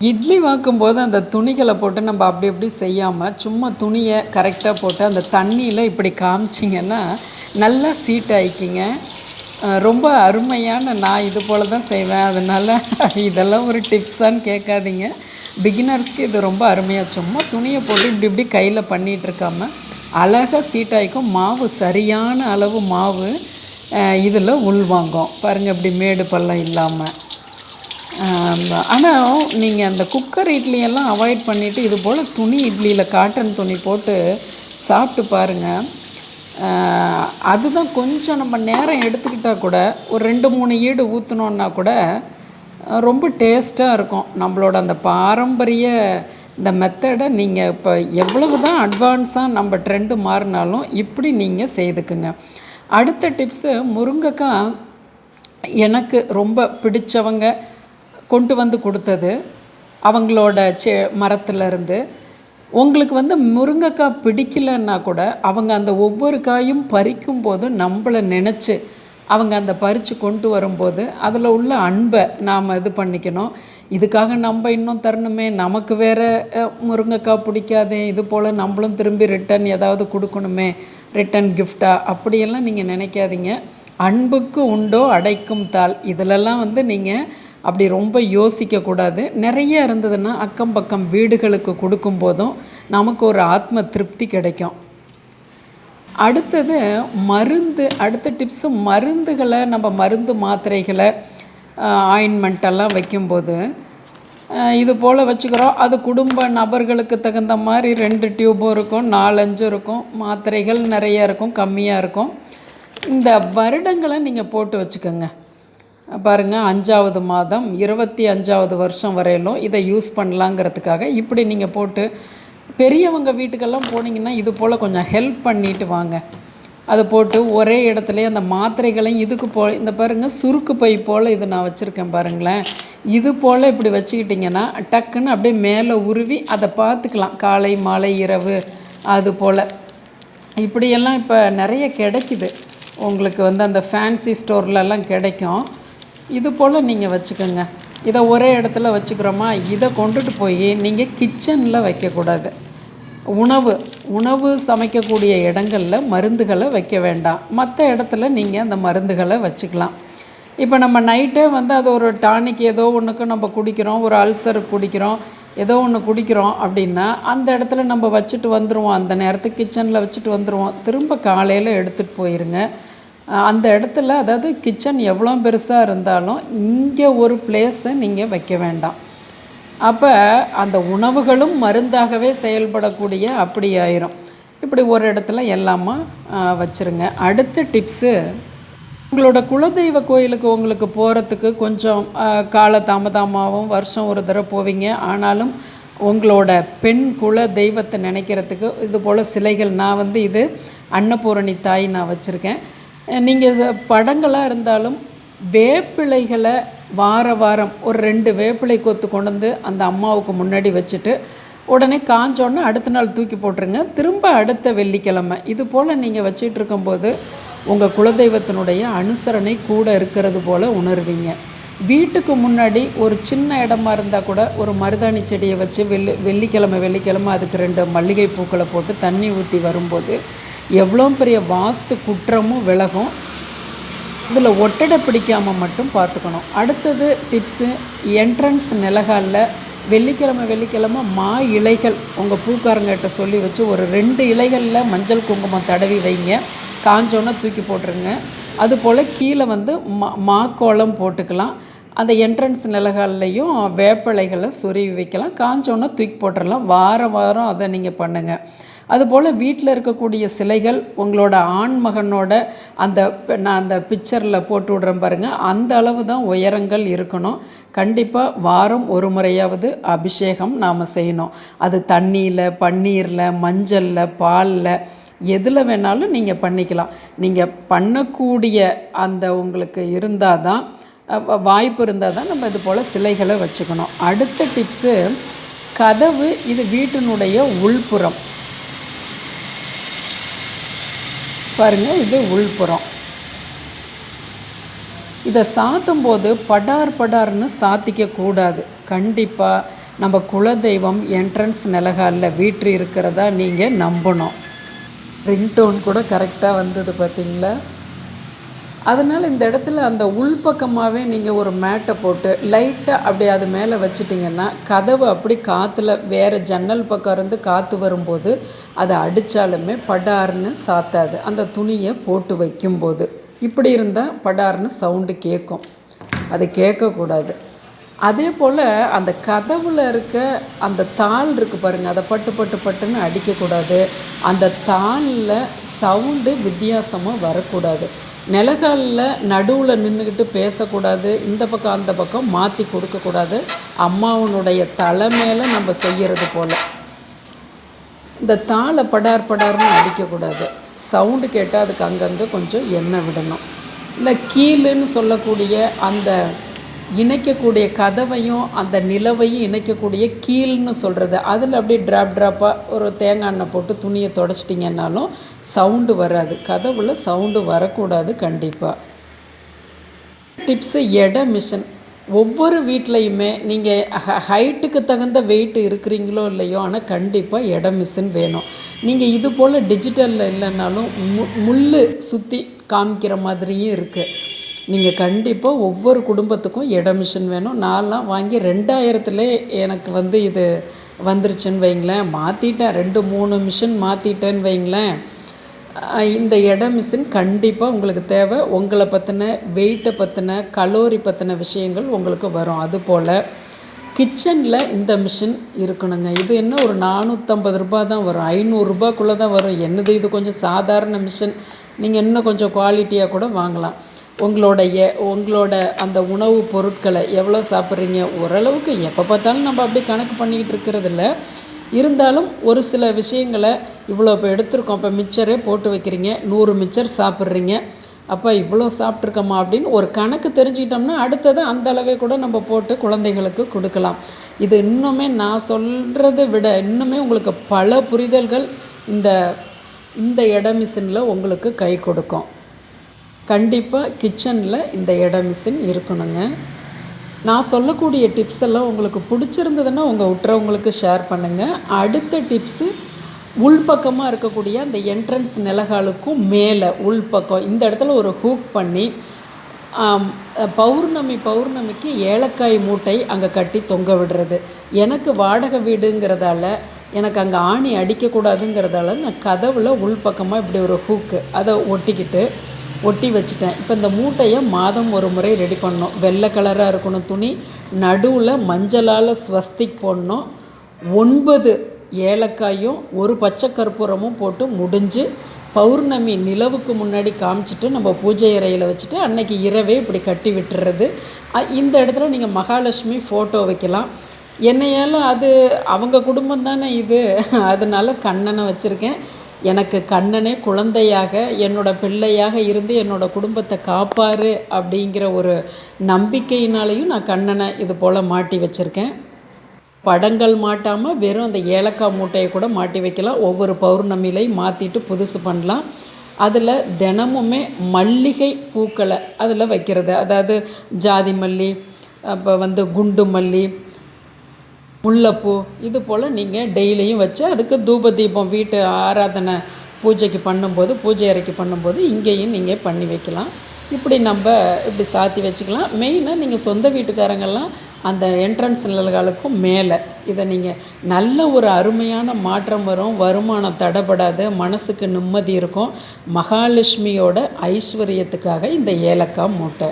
இட்லி வாக்கும்போது அந்த துணிகள போட்டு நம்ம அப்படி இப்படி செய்யாம, சும்மா துணிய கரெக்ட்டா போட்டு அந்த தண்ணீல இப்படி காமிச்சிங்கன்னா, நல்லா சீட் ஆயிக்கிங்க. ரொம்ப அருமையான நான் இது போல தான் செய்வேன். அதனால இதெல்லாம் ஒரு டிப்ஸான்னு கேட்காதீங்க. பிகினர்ஸ்க்கு இது ரொம்ப அருமையா சும்மா துணிய போட்டு இப்படி இப்படி கையில பண்ணிட்டு இருக்காம, அழகா சீட் ஆயிக்கும். மாவு சரியான அளவு மாவு இதில உள்வாங்கும். பாருங்க இப்படி மேடு பள்ளம் இல்லாம. ஆனா, நீங்க அந்த குக்கர் இட்லியெல்லாம் அவாய்ட் பண்ணிட்டு, இது போல துணி இட்லியில காட்டன் துணி போட்டு சாப்பிட்டு பாருங்க. அ அதுதான் கொஞ்சம் நம்ம நேரம் எடுத்துக்கிட்டா கூட, ஒரு 2, 3 ஈடு ஊத்துனோன்னா கூட, ரொம்ப டேஸ்ட்டா இருக்கும். நம்மளோட அந்த பாரம்பரிய இந்த மெத்தட நீங்க இப்ப எவ்வளவு தான் அட்வான்ஸா நம்ம ட்ரெண்டு மாறுனாலும், இப்படி நீங்க செய்துக்குங்க. அடுத்த டிப்ஸு முருங்கக்கா எனக்கு ரொம்ப பிடிச்சவங்க கொண்டு வந்து கொடுத்தது. அவங்களோட மரத்துலேருந்து. உங்களுக்கு வந்து முருங்கைக்காய் பிடிக்கலன்னா கூட, அவங்க அந்த ஒவ்வொரு காயும் பறிக்கும்போது நம்மள நினச்சி, அவங்க அந்த பறித்து கொண்டு வரும்போது, அதில் உள்ள அன்பை நாம் இது பண்ணிக்கணும். இதுக்காக நம்ம இன்னும் தரணுமே, நமக்கு வேறு முருங்கைக்காய் பிடிக்காதே, இது போல் நம்மளும் திரும்பி ரிட்டன் ஏதாவது கொடுக்கணுமே, ரிட்டன் கிஃப்டாக அப்படியெல்லாம் நீங்கள் நினைக்காதீங்க. அன்புக்கு உண்டோ அடைக்கும் தாள். இதிலெல்லாம் வந்து நீங்கள் அப்படி ரொம்ப யோசிக்கக்கூடாது. நிறைய இருந்ததுன்னா அக்கம் பக்கம் வீடுகளுக்கு கொடுக்கும்போதும் நமக்கு ஒரு ஆத்ம திருப்தி கிடைக்கும். அடுத்தது அடுத்த டிப்ஸு மருந்துகளை நம்ம மருந்து மாத்திரைகளை ஆயின்மெண்ட்டெல்லாம் வைக்கும்போது இது போல் வச்சுக்கிறோம். அது குடும்ப நபர்களுக்கு தகுந்த மாதிரி 2 டியூபும் இருக்கும், 4, 5 இருக்கும். மாத்திரைகள் நிறைய இருக்கும், கம்மியாக இருக்கும். இந்த வருடங்களை நீங்கள் போட்டு வச்சுக்கோங்க. பாருங்கள், 5வது மாதம் 25வது வருஷம் வரையிலும் இதை யூஸ் பண்ணலாங்கிறதுக்காக இப்படி நீங்கள் போட்டு பெரியவங்க வீட்டுக்கெல்லாம் போனீங்கன்னா இது போல் கொஞ்சம் ஹெல்ப் பண்ணிட்டு வாங்க. அதை போட்டு ஒரே இடத்துலையே அந்த மாத்திரைகளையும் இதுக்கு இந்த பாருங்கள், சுருக்கு பை போல் இது நான் வச்சுருக்கேன் பாருங்களேன். இது போல் இப்படி வச்சுக்கிட்டிங்கன்னா டக்குன்னு அப்படியே மேலே உருவி அதை பார்த்துக்கலாம். காலை மாலை இரவு அது போல் இப்படியெல்லாம் இப்போ நிறைய கிடைக்குது. உங்களுக்கு வந்து அந்த ஃபேன்சி ஸ்டோர்லலாம் கிடைக்கும். இது போல் நீங்கள் வச்சுக்கோங்க. இதை ஒரே இடத்துல வச்சுக்கிறோமா, இதை கொண்டுட்டு போய் நீங்கள் கிச்சனில் வைக்கக்கூடாது. உணவு சமைக்கக்கூடிய இடங்களில் மருந்துகளை வைக்க வேண்டாம். மற்ற இடத்துல நீங்கள் அந்த மருந்துகளை வச்சுக்கலாம். இப்போ நம்ம நைட்டே வந்து அது ஒரு டானிக் ஏதோ ஒன்றுக்கு நம்ம குடிக்கிறோம், ஒரு அல்சருக்கு குடிக்கிறோம், ஏதோ ஒன்று குடிக்கிறோம் அப்படின்னா அந்த இடத்துல நம்ம வச்சுட்டு வந்துடுவோம். அந்த நேரத்துக்கு கிச்சனில் வச்சுட்டு வந்துடுவோம். திரும்ப காலையில் எடுத்துகிட்டு போயிருங்க. அந்த இடத்துல, அதாவது கிச்சன் எவ்வளோ பெருசாக இருந்தாலும் இங்கே ஒரு பிளேஸை நீங்கள் வைக்க வேண்டாம். அப்போ அந்த உணவுகளும் மருந்தாகவே செயல்படக்கூடிய அப்படி ஆயிரும். இப்படி ஒரு இடத்துல எல்லாமா வச்சுருங்க. அடுத்த டிப்ஸு, உங்களோட குலதெய்வ கோயிலுக்கு உங்களுக்கு போகிறதுக்கு கொஞ்சம் கால தாமதமாகவும் வருஷம் ஒரு தடவை போவீங்க. ஆனாலும் உங்களோட பெண் குல தெய்வத்தை நினைக்கிறதுக்கு இது போல் சிலைகள், நான் வந்து இது அன்னபூரணி தாய் நான் வச்சுருக்கேன். நீங்கள் படங்களாக இருந்தாலும் வேப்பிலைகளை வாரம் ஒரு 2 வேப்பிலை கொத்து கொண்டு வந்து அந்த அம்மாவுக்கு முன்னாடி வச்சுட்டு உடனே காஞ்சோன்னா அடுத்த நாள் தூக்கி போட்டுருங்க. திரும்ப அடுத்த வெள்ளிக்கிழமை இது போல் நீங்கள் வச்சிட்டு இருக்கும்போது உங்கள் குலதெய்வத்தினுடைய அனுசரணை கூட இருக்கிறது போல் உணர்வீங்க. வீட்டுக்கு முன்னாடி ஒரு சின்ன இடமா இருந்தால் கூட ஒரு மருதாணி செடியை வச்சு வெள்ளிக்கிழமை அதுக்கு 2 மல்லிகை பூக்களை போட்டு தண்ணி ஊற்றி வரும்போது எவ்வளோ பெரிய வாஸ்து குற்றமும் விலகும். இதில் ஒட்டடை பிடிக்காமல் மட்டும் பார்த்துக்கணும். அடுத்தது டிப்ஸு, என்ட்ரன்ஸ் நிலகாலில் வெள்ளிக்கிழமை மா இலைகள் உங்கள் பூக்காரங்கிட்ட சொல்லி வச்சு ஒரு 2 இலைகளில் மஞ்சள் குங்குமம் தடவி வைங்க. காஞ்சோன்னா தூக்கி போட்டுருங்க. அதுபோல் கீழே வந்து மாக்கோளம் போட்டுக்கலாம். அந்த என்ட்ரன்ஸ் நிலகால்லையும் வேப்பிலைகளை சொருவி வைக்கலாம். காஞ்சோன்னா தூக்கி போட்டுடலாம். வாரம் அதை நீங்கள் பண்ணுங்கள். அதுபோல் வீட்டில் இருக்கக்கூடிய சிலைகள் உங்களோட ஆண்மகனோட நான் அந்த பிக்சரில் போட்டு விட்றேன் பாருங்கள், அந்த அளவு தான் உயரங்கள் இருக்கணும். கண்டிப்பாக வாரம் ஒரு முறையாவது அபிஷேகம் நாம் செய்யணும். அது தண்ணியில், பன்னீரில், மஞ்சளில், பாலில், எதில் வேணாலும் நீங்கள் பண்ணிக்கலாம். நீங்கள் பண்ணக்கூடிய அந்த உங்களுக்கு இருந்தால் தான், வாய்ப்பு இருந்தால் தான் நம்ம இது போல் சிலைகளை வச்சுக்கணும். அடுத்த டிப்ஸு, கதவு, இது வீட்டினுடைய உள்புறம் பாருங்கள், இது உள்புறம். இதை சாத்தும் போது படார்னு சாத்திக்க கூடாது. கண்டிப்பாக நம்ம குலதெய்வம் என்ட்ரன்ஸ் நிலகாலில் வீற்று இருக்கிறதா நீங்கள் நம்பணும். ரிங்டோன் கூட கரெக்டாக வந்தது பார்த்தீங்களா? அதனால் இந்த இடத்துல அந்த உள்பக்கமாகவே நீங்கள் ஒரு மேட்டை போட்டு லைட்டாக அப்படி அது மேலே வச்சிட்டிங்கன்னா கதவு அப்படி காற்றுல வேறு ஜன்னல் பக்கம் இருந்து காற்று வரும்போது அதை அடித்தாலுமே படார்னு சாத்தாது. அந்த துணியை போட்டு வைக்கும்போது இப்படி இருந்தால் படார்னு சவுண்டு கேட்கும். அது கேட்கக்கூடாது. அதே போல் அந்த கதவில் இருக்க அந்த தாள் இருக்குது பாருங்கள், அதை பட்டு பட்டு பட்டுன்னு அடிக்கக்கூடாது. அந்த தாளில் சவுண்டு வித்தியாசமாக வரக்கூடாது. நிலகாலில் நடுவில் நின்றுக்கிட்டு பேசக்கூடாது. இந்த பக்கம் அந்த பக்கம் மாற்றி கொடுக்கக்கூடாது. அம்மாவனுடைய தலை மேலே நம்ம செய்கிறது போல் இந்த தாளை படார் படார்னு அடிக்கக்கூடாது. சவுண்டு கேட்டால் அதுக்கு அங்கங்கே கொஞ்சம் எண்ணெய் விடணும். இல்லை கீழுன்னு சொல்லக்கூடிய அந்த இணைக்கக்கூடிய கதவையும் அந்த நிலவையும் இணைக்கக்கூடிய கீழ்னு சொல்கிறது, அதில் அப்படியே ட்ராப்பாக ஒரு தேங்காய் எண்ணெய் போட்டு துணியை தொடச்சிட்டிங்கன்னாலும் சவுண்டு வராது. கதவுல சவுண்டு வரக்கூடாது கண்டிப்பாக. டிப்ஸு எடை மிஷின். ஒவ்வொரு வீட்லேயுமே நீங்கள் ஹைட்டுக்கு தகுந்த வெயிட் இருக்கிறீங்களோ இல்லையோ, ஆனால் கண்டிப்பாக எடை மிஷின் வேணும். நீங்கள் இது போல் டிஜிட்டலில் இல்லைன்னாலும் முள் சுற்றி காமிக்கிற மாதிரியும் இருக்குது. நீங்கள் கண்டிப்பாக ஒவ்வொரு குடும்பத்துக்கும் எடை மிஷின் வேணும். நான்லாம் வாங்கி 2000 எனக்கு இது வந்துருச்சுன்னு வைங்களேன். மாற்றிட்டேன், 2-3 மிஷின் மாற்றிட்டேன்னு வைங்களேன். இந்த எடை மிஷின் கண்டிப்பாக உங்களுக்கு தேவை. உங்களை பற்றின வெயிட்டை பற்றின கலோரி பற்றின விஷயங்கள் உங்களுக்கு வரும். அதுபோல் கிச்சனில் இந்த மிஷின் இருக்கணுங்க. இது என்ன ஒரு 450 ரூபா தான் வரும், 500 ரூபாய்க்குள்ளே தான் வரும். என்னது இது கொஞ்சம் சாதாரண மிஷின். நீங்கள் இன்னும் கொஞ்சம் குவாலிட்டியாக கூட வாங்கலாம். உங்களோட அந்த உணவு பொருட்களை எவ்வளோ சாப்பிட்றீங்க, ஓரளவுக்கு எப்போ பார்த்தாலும் நம்ம அப்படி கணக்கு பண்ணிக்கிட்டு இருக்கிறதில்ல. இருந்தாலும் ஒரு சில விஷயங்களை இவ்வளோ இப்போ எடுத்துருக்கோம், இப்போ மிச்சரே போட்டு வைக்கிறீங்க, 100 மிச்சர் சாப்பிட்றீங்க, அப்போ இவ்வளோ சாப்பிட்ருக்கோமா அப்படின்னு ஒரு கணக்கு தெரிஞ்சுக்கிட்டோம்னா அடுத்தது அந்த அளவே கூட நம்ம போட்டு குழந்தைகளுக்கு கொடுக்கலாம். இது இன்னுமே நான் சொல்கிறத விட இன்னுமே உங்களுக்கு பல புரிதல்கள் இந்த எடை மிஷினில் உங்களுக்கு கை கொடுக்கும். கண்டிப்பாக கிச்சனில் இந்த எடை மிஷின் இருக்கணுங்க. நான் சொல்லக்கூடிய டிப்ஸ் எல்லாம் உங்களுக்கு பிடிச்சிருந்ததுன்னா உங்கள் விட்டுறவங்களுக்கு ஷேர் பண்ணுங்கள். அடுத்த டிப்ஸு உள்பக்கமாக இருக்கக்கூடிய அந்த என்ட்ரன்ஸ் நிலகாலுக்கும் மேலே உள்பக்கம் இந்த இடத்துல ஒரு ஹூக் பண்ணி பௌர்ணமிக்கு ஏலக்காய் மூட்டை அங்கே கட்டி தொங்க விடுறது. எனக்கு வாடகை வீடுங்கிறதால எனக்கு அங்கே ஆணி அடிக்கக்கூடாதுங்கிறதால நான் கதவில் உள்பக்கமாக இப்படி ஒரு ஹூக்கு அதை ஒட்டி வச்சுட்டேன். இப்போ இந்த மூட்டையை மாதம் ஒரு முறை ரெடி பண்ணணும். வெள்ளை கலராக இருக்கணும் துணி, நடுவில் மஞ்சளால் ஸ்வஸ்திக் போடணும், 9 ஏலக்காயும் 1 பச்சை கற்பூரமும் போட்டு முடிஞ்சு பௌர்ணமி நிலவுக்கு முன்னாடி காமிச்சிட்டு நம்ம பூஜை அறையில் வச்சுட்டு அன்னைக்கு இரவே இப்படி கட்டி விட்டுறது. இந்த இடத்துல நீங்கள் மகாலட்சுமி ஃபோட்டோ வைக்கலாம். என்னையால் அது அவங்க குடும்பம் தானே இது, அதனால் கண்ணனை வச்சுருக்கேன். எனக்கு கண்ணனே குழந்தையாக என்னோட பிள்ளையாக இருந்து என்னோடய குடும்பத்தை காப்பாரு அப்படிங்கிற ஒரு நம்பிக்கையினாலையும் நான் கண்ணனை இது போல் மாட்டி வச்சுருக்கேன். படங்கள் மாட்டாமல் வெறும் அந்த ஏலக்காய் மூட்டையை கூட மாட்டி வைக்கலாம். ஒவ்வொரு பௌர்ணமியிலையும் மாற்றிட்டு புதுசு பண்ணலாம். அதில் தினமுமே மல்லிகை பூக்களை அதில் வைக்கிறது, அதாவது ஜாதி மல்லி, அப்போ குண்டு மல்லி, முல்லைப்பூ, இது போல் நீங்கள் டெய்லியும் வச்சு அதுக்கு தூப தீபம் வீட்டு ஆராதனை பூஜைக்கு பண்ணும்போது, பூஜை அறைக்கு பண்ணும்போது இங்கேயும் நீங்கள் பண்ணி வைக்கலாம். இப்படி சாத்தி வச்சுக்கலாம். மெயினாக நீங்கள் சொந்த வீட்டுக்காரங்கெல்லாம் அந்த என்ட்ரன்ஸ் நிலகாலுக்கும் மேலே இதை நீங்கள் நல்ல ஒரு அருமையான மாற்றம் வரும். வருமானம் தடைபடாது, மனசுக்கு நிம்மதி இருக்கும். மகாலட்சுமியோட ஐஸ்வர்யத்துக்காக இந்த ஏலக்காய் மூட்டை.